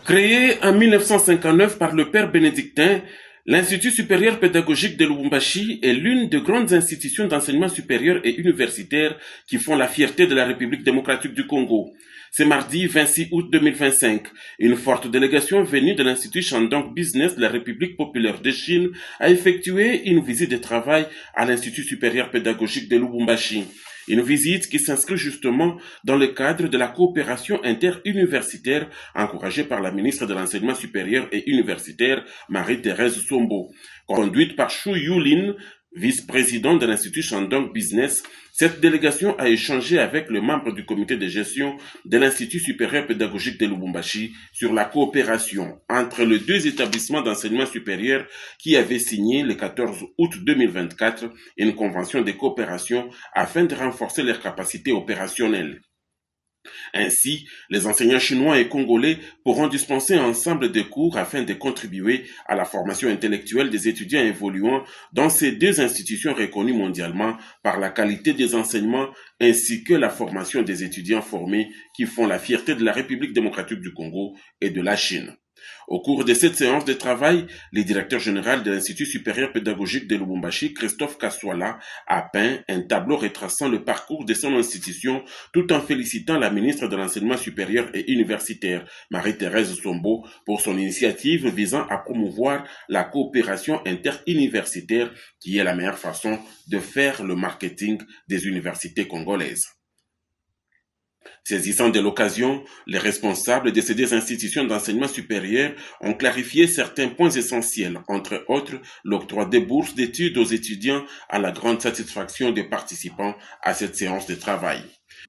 Créé en 1959 par le père bénédictin, l'Institut supérieur pédagogique de Lubumbashi est l'une des grandes institutions d'enseignement supérieur et universitaire qui font la fierté de la République démocratique du Congo. C'est mardi 26 août 2025. Une forte délégation venue de l'Institut Shandong Business de la République populaire de Chine a effectué une visite de travail à l'Institut supérieur pédagogique de Lubumbashi. Une visite qui s'inscrit justement dans le cadre de la coopération interuniversitaire encouragée par la ministre de l'Enseignement supérieur et universitaire, Marie-Thérèse Sombo. Conduite par Shu Yulin, vice-président de l'Institut Shandong Business, cette délégation a échangé avec le membre du comité de gestion de l'Institut supérieur pédagogique de Lubumbashi sur la coopération entre les deux établissements d'enseignement supérieur qui avaient signé le 14 août 2024 une convention de coopération afin de renforcer leurs capacités opérationnelles. Ainsi, les enseignants chinois et congolais pourront dispenser ensemble des cours afin de contribuer à la formation intellectuelle des étudiants évoluant dans ces deux institutions reconnues mondialement par la qualité des enseignements ainsi que la formation des étudiants formés qui font la fierté de la République démocratique du Congo et de la Chine. Au cours de cette séance de travail, le directeur général de l'Institut supérieur pédagogique de Lubumbashi, Christophe Kaswala, a peint un tableau retraçant le parcours de son institution tout en félicitant la ministre de l'Enseignement supérieur et universitaire, Marie-Thérèse Sombo, pour son initiative visant à promouvoir la coopération interuniversitaire qui est la meilleure façon de faire le marketing des universités congolaises. Saisissant de l'occasion, les responsables de ces deux institutions d'enseignement supérieur ont clarifié certains points essentiels, entre autres l'octroi des bourses d'études aux étudiants à la grande satisfaction des participants à cette séance de travail.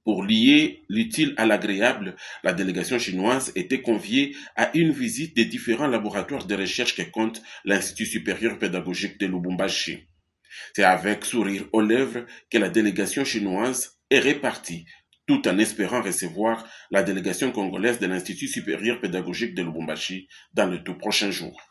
Pour lier l'utile à l'agréable, la délégation chinoise était conviée à une visite des différents laboratoires de recherche que compte l'Institut supérieur pédagogique de Lubumbashi. C'est avec sourire aux lèvres que la délégation chinoise est répartie tout en espérant recevoir la délégation congolaise de l'Institut supérieur pédagogique de Lubumbashi dans les tout prochains jours.